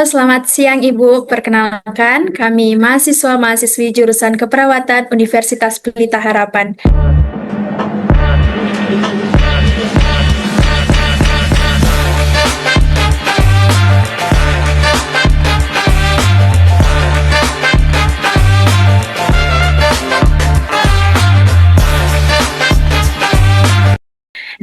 Selamat siang Ibu. Perkenalkan, kami mahasiswa-mahasiswi jurusan Keperawatan Universitas Pelita Harapan.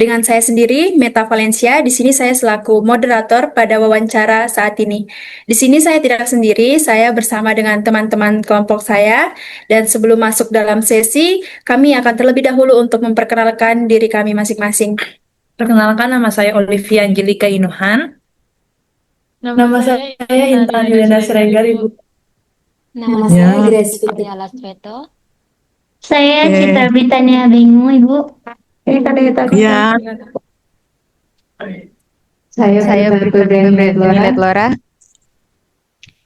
Dengan saya sendiri, Meta Valencia. Di sini saya selaku moderator pada wawancara saat ini. Di sini saya tidak sendiri, saya bersama dengan teman-teman kelompok saya. Dan sebelum masuk dalam sesi, kami akan terlebih dahulu untuk memperkenalkan diri kami masing-masing. Perkenalkan, nama saya Olivia Angelika Inuhan. Nama saya Intan Yuliana Siregar, Ibu. Nama Ya. saya Grace Fitria Lastreto. Saya Oke. Citra Britania Bingu, Ibu. Ya. Saya Brigadir Nilet Lora.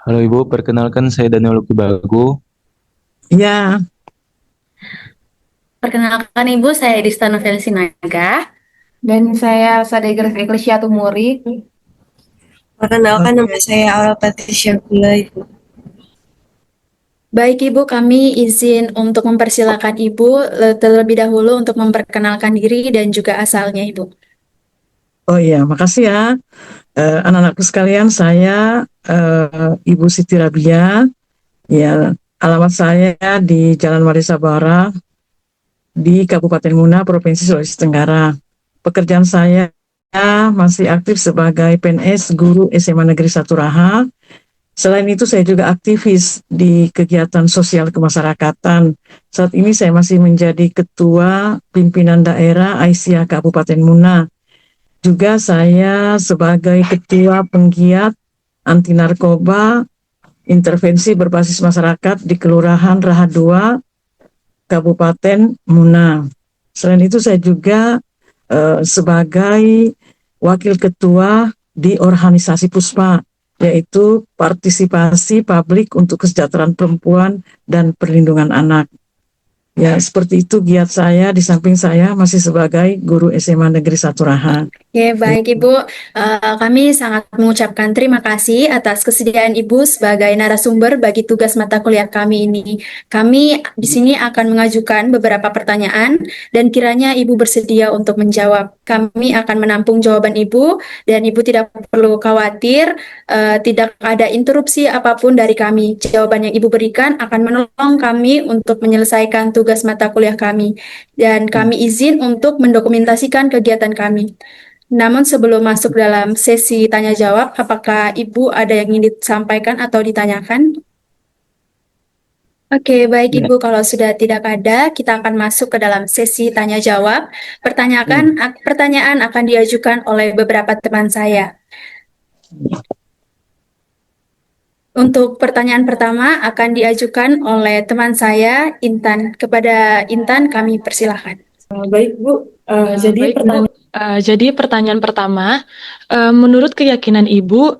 Halo Ibu, perkenalkan saya Daniel Luki Bagu. Ya. Perkenalkan Ibu, saya Dista Novel Sinaga. Dan saya Sadegar Eklesia Tumuri. Perkenalkan, nama saya Aura Patricia Gula, Ibu. Baik Ibu, kami izin untuk mempersilakan Ibu terlebih dahulu untuk memperkenalkan diri dan juga asalnya Ibu. Oh iya, makasih ya. Anak-anakku sekalian, saya Ibu Siti Rabia. Ya, alamat saya di Jalan Marisa Barat di Kabupaten Muna, Provinsi Sulawesi Tenggara. Pekerjaan saya masih aktif sebagai PNS guru SMA Negeri 1 Raha. Selain itu saya juga aktivis di kegiatan sosial kemasyarakatan. Saat ini saya masih menjadi ketua pimpinan daerah Aisyah Kabupaten Muna. Juga saya sebagai ketua penggiat anti narkoba intervensi berbasis masyarakat di Kelurahan Raha 2 Kabupaten Muna. Selain itu saya juga sebagai wakil ketua di organisasi PUSPA, yaitu Partisipasi Publik untuk Kesejahteraan Perempuan dan Perlindungan Anak. Ya, seperti itu giat saya. Di samping saya masih sebagai guru SMA Negeri 1 Raha. Oke, baik Ibu. Kami sangat mengucapkan terima kasih atas kesediaan Ibu sebagai narasumber bagi tugas mata kuliah kami ini. Kami di sini akan mengajukan beberapa pertanyaan dan kiranya Ibu bersedia untuk menjawab. Kami akan menampung jawaban Ibu dan Ibu tidak perlu khawatir, tidak ada interupsi apapun dari kami. Jawaban yang Ibu berikan akan menolong kami untuk menyelesaikan tugas mata kuliah kami. Dan kami izin untuk mendokumentasikan kegiatan kami. Namun sebelum masuk dalam sesi tanya jawab, apakah Ibu ada yang ingin disampaikan atau ditanyakan? Oke, baik Ibu, kalau sudah tidak ada, kita akan masuk ke dalam sesi tanya jawab. Pertanyaan akan diajukan oleh beberapa teman saya. Untuk pertanyaan pertama akan diajukan oleh teman saya, Intan. Kepada Intan, kami persilahkan. Baik Bu, Jadi pertanyaan pertama, menurut keyakinan Ibu,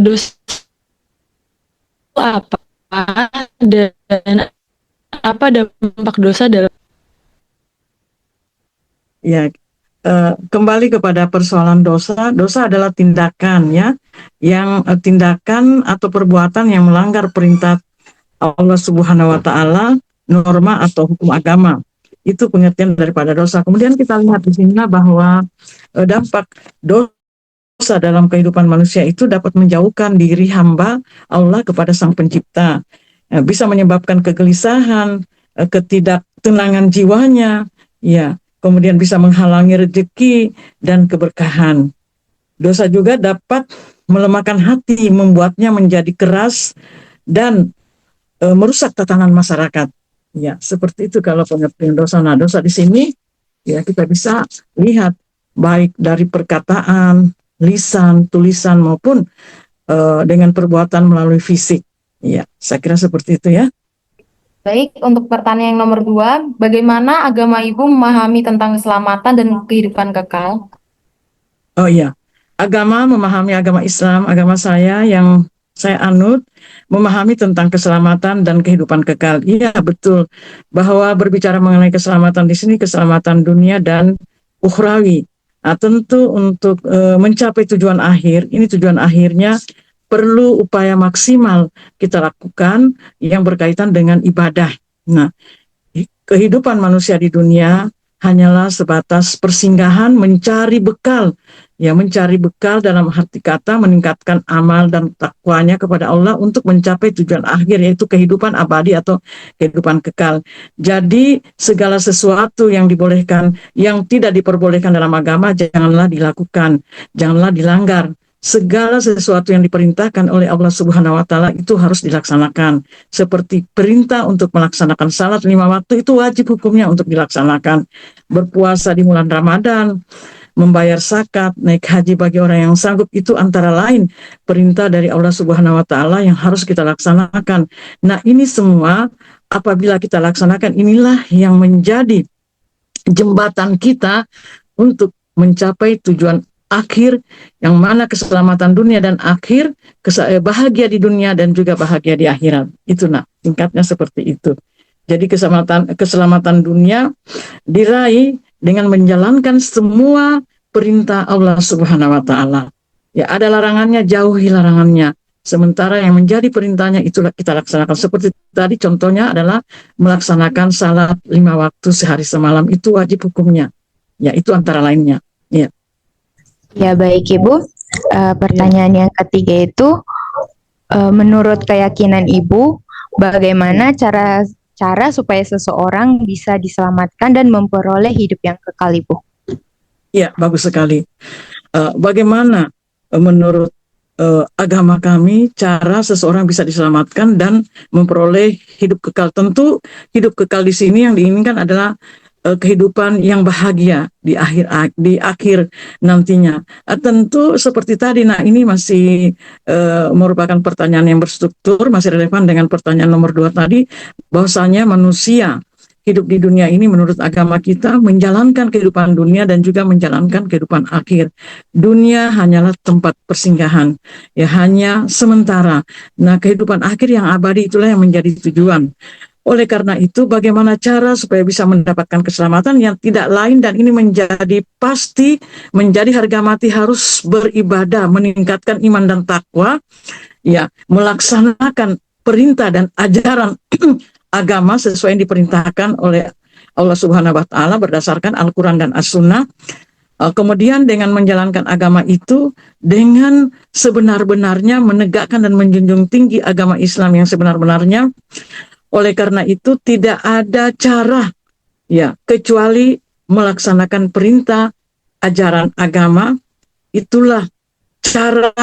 dosa itu apa dan apa dampak dosa dalam Ya, kembali kepada persoalan dosa. Dosa adalah tindakan ya, yang tindakan atau perbuatan yang melanggar perintah Allah Subhanahu wa taala, norma atau hukum agama. Itu pengertian daripada dosa. Kemudian kita lihat di sini bahwa dampak dosa dalam kehidupan manusia itu dapat menjauhkan diri hamba Allah kepada Sang Pencipta. Bisa menyebabkan kegelisahan, ketidaktenangan jiwanya, ya. Kemudian bisa menghalangi rezeki dan keberkahan. Dosa juga dapat melemahkan hati, membuatnya menjadi keras dan merusak tatanan masyarakat. Ya, seperti itu kalau pengertian dosa. Nah, dosa di sini ya kita bisa lihat baik dari perkataan, lisan, tulisan maupun dengan perbuatan melalui fisik. Ya, saya kira seperti itu ya. baik untuk pertanyaan yang nomor 2, bagaimana agama Ibu memahami tentang keselamatan dan kehidupan kekal? Oh iya, memahami agama Islam, agama saya yang saya anut, memahami tentang keselamatan dan kehidupan kekal. Iya, betul. Bahwa berbicara mengenai keselamatan di sini, keselamatan dunia dan ukhrawi. Nah, tentu untuk mencapai tujuan akhir, ini tujuan akhirnya perlu upaya maksimal kita lakukan yang berkaitan dengan ibadah. Nah, kehidupan manusia di dunia hanyalah sebatas persinggahan mencari bekal. Ya, mencari bekal dalam arti kata meningkatkan amal dan takwanya kepada Allah untuk mencapai tujuan akhir, yaitu kehidupan abadi atau kehidupan kekal. Jadi segala sesuatu yang dibolehkan, yang tidak diperbolehkan dalam agama, janganlah dilakukan, janganlah dilanggar. Segala sesuatu yang diperintahkan oleh Allah Subhanahu wa Ta'ala itu harus dilaksanakan. Seperti perintah untuk melaksanakan salat 5 waktu, itu wajib hukumnya untuk dilaksanakan. Berpuasa di bulan Ramadan, membayar zakat, naik haji bagi orang yang sanggup, itu antara lain perintah dari Allah Subhanahu wa Ta'ala yang harus kita laksanakan. Nah, ini semua apabila kita laksanakan, inilah yang menjadi jembatan kita untuk mencapai tujuan akhir, yang mana keselamatan dunia dan akhir, bahagia di dunia dan juga bahagia di akhirat. Itu tingkatnya seperti itu. Jadi keselamatan dunia diraih dengan menjalankan semua perintah Allah Subhanahu wa Ta'ala. Ya, ada larangannya, jauhi larangannya. Sementara yang menjadi perintahnya itulah kita laksanakan. Seperti tadi contohnya adalah melaksanakan salat 5 waktu sehari semalam, itu wajib hukumnya. Ya, itu antara lainnya. Ya. Ya, baik Ibu. Pertanyaan yang ketiga itu, menurut keyakinan Ibu, bagaimana cara supaya seseorang bisa diselamatkan dan memperoleh hidup yang kekal, Ibu? Ya, bagus sekali. Bagaimana menurut agama kami cara seseorang bisa diselamatkan dan memperoleh hidup kekal? Tentu hidup kekal di sini yang diinginkan adalah kehidupan yang bahagia di akhir nantinya. Tentu seperti tadi, ini masih merupakan pertanyaan yang berstruktur, masih relevan dengan pertanyaan nomor 2 tadi, bahwasanya manusia hidup di dunia ini menurut agama kita menjalankan kehidupan dunia dan juga menjalankan kehidupan akhir. Dunia hanyalah tempat persinggahan, ya, hanya sementara. Nah, kehidupan akhir yang abadi itulah yang menjadi tujuan. Oleh karena itu, bagaimana cara supaya bisa mendapatkan keselamatan yang tidak lain, dan ini menjadi pasti, menjadi harga mati, harus beribadah, meningkatkan iman dan takwa, ya, melaksanakan perintah dan ajaran agama sesuai yang diperintahkan oleh Allah Subhanahu wa Ta'ala berdasarkan Al-Quran dan As-Sunnah. Kemudian dengan menjalankan agama itu dengan sebenar-benarnya, menegakkan dan menjunjung tinggi agama Islam yang sebenar-benarnya. Oleh karena itu tidak ada cara, ya, kecuali melaksanakan perintah ajaran agama. Itulah cara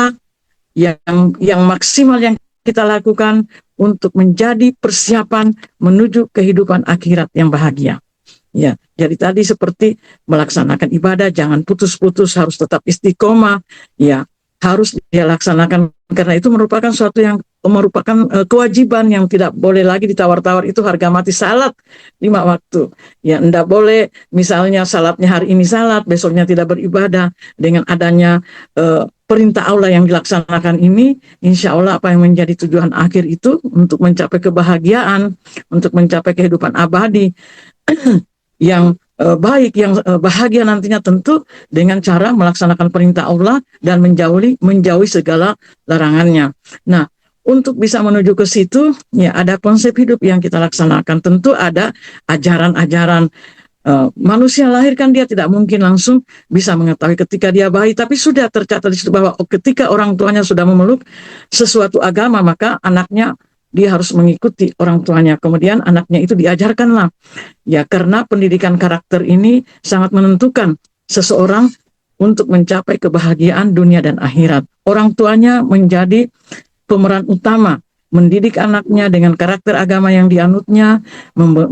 yang maksimal yang kita lakukan untuk menjadi persiapan menuju kehidupan akhirat yang bahagia. Ya, jadi tadi seperti melaksanakan ibadah, jangan putus-putus, harus tetap istiqomah, ya, harus dia laksanakan, karena itu merupakan suatu yang merupakan kewajiban yang tidak boleh lagi ditawar-tawar. Itu harga mati. Salat 5 waktu, ya, enggak boleh misalnya salatnya hari ini salat, besoknya tidak beribadah. Dengan adanya perintah Allah yang dilaksanakan ini, insya Allah apa yang menjadi tujuan akhir itu untuk mencapai kebahagiaan, untuk mencapai kehidupan abadi yang baik, yang bahagia nantinya, tentu dengan cara melaksanakan perintah Allah dan menjauhi segala larangannya. Nah, untuk bisa menuju ke situ, ya, ada konsep hidup yang kita laksanakan. Tentu ada ajaran-ajaran. Manusia lahir kan dia tidak mungkin langsung bisa mengetahui ketika dia bayi, tapi sudah tercatat di situ bahwa ketika orang tuanya sudah memeluk sesuatu agama, maka anaknya dia harus mengikuti orang tuanya. Kemudian anaknya itu diajarkanlah, ya, karena pendidikan karakter ini sangat menentukan seseorang untuk mencapai kebahagiaan dunia dan akhirat. Orang tuanya menjadi pemeran utama mendidik anaknya dengan karakter agama yang dianutnya,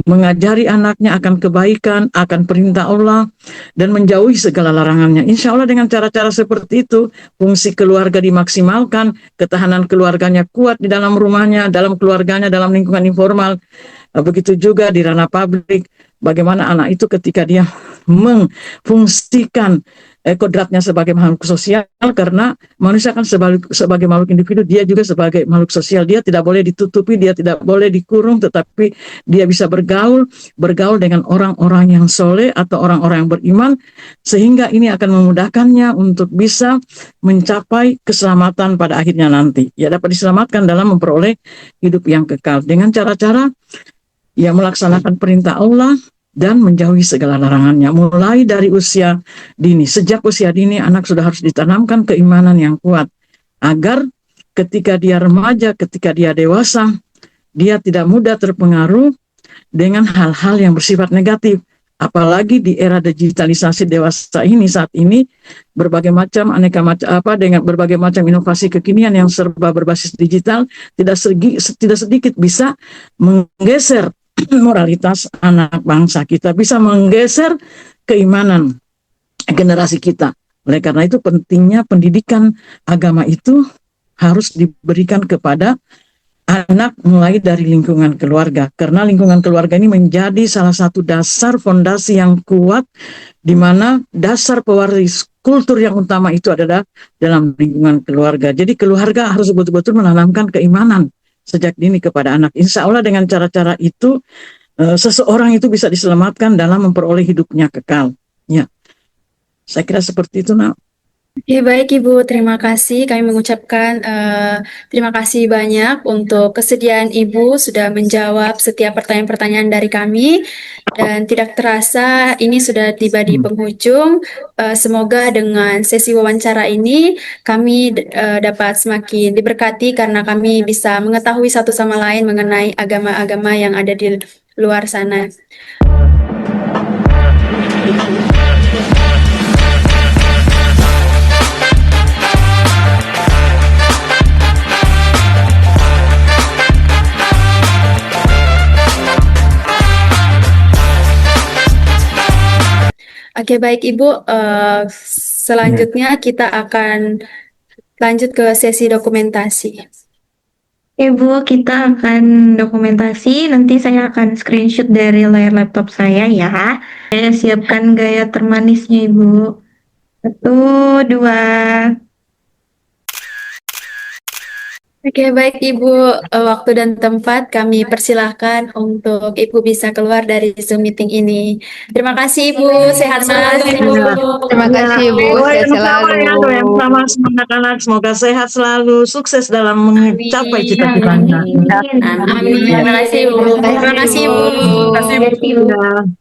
mengajari anaknya akan kebaikan, akan perintah Allah, dan menjauhi segala larangannya. Insya Allah dengan cara-cara seperti itu, fungsi keluarga dimaksimalkan, ketahanan keluarganya kuat di dalam rumahnya, dalam keluarganya, dalam lingkungan informal, Begitu juga di ranah publik, bagaimana anak itu ketika dia memfungsikan kodratnya sebagai makhluk sosial, karena manusia kan sebagai makhluk individu, dia juga sebagai makhluk sosial. Dia tidak boleh ditutupi, dia tidak boleh dikurung, tetapi dia bisa bergaul dengan orang-orang yang soleh atau orang-orang yang beriman, sehingga ini akan memudahkannya untuk bisa mencapai keselamatan pada akhirnya nanti. Ya, dapat diselamatkan dalam memperoleh hidup yang kekal dengan cara-cara yang melaksanakan perintah Allah dan menjauhi segala larangannya, mulai dari usia dini. Sejak usia dini anak sudah harus ditanamkan keimanan yang kuat, agar ketika dia remaja, ketika dia dewasa, dia tidak mudah terpengaruh dengan hal-hal yang bersifat negatif. Apalagi di era digitalisasi dewasa ini, saat ini berbagai macam dengan berbagai macam inovasi kekinian yang serba berbasis digital, tidak sedikit bisa menggeser moralitas anak bangsa kita, bisa menggeser keimanan generasi kita. Oleh karena itu pentingnya pendidikan agama itu harus diberikan kepada anak mulai dari lingkungan keluarga, karena lingkungan keluarga ini menjadi salah satu dasar fondasi yang kuat, di mana dasar pewaris kultur yang utama itu adalah dalam lingkungan keluarga. Jadi keluarga harus betul-betul menanamkan keimanan sejak dini kepada anak. Insya Allah dengan cara-cara itu seseorang itu bisa diselamatkan dalam memperoleh hidupnya kekal. Ya, saya kira seperti itu, Nak. Oke, baik Ibu, terima kasih. Kami mengucapkan terima kasih banyak untuk kesediaan Ibu sudah menjawab setiap pertanyaan-pertanyaan dari kami. Dan tidak terasa ini sudah tiba di penghujung. Semoga dengan sesi wawancara ini kami dapat semakin diberkati karena kami bisa mengetahui satu sama lain mengenai agama-agama yang ada di luar sana. Oke, baik Ibu. Selanjutnya kita akan lanjut ke sesi dokumentasi. Ibu, kita akan dokumentasi. Nanti saya akan screenshot dari layar laptop saya ya. Saya siapkan gaya termanisnya, Ibu. 1, 2. Oke, baik Ibu. Waktu dan tempat kami persilahkan untuk Ibu bisa keluar dari Zoom meeting ini. Terima kasih Ibu. Sehat selalu Ibu. Terima kasih Ibu, sehat selalu. Yang sama anak-anak, semoga sehat selalu, sukses dalam mencapai cita-citanya. Amin. Terima kasih Ibu. Terima kasih Ibu. Terima kasih, Bu.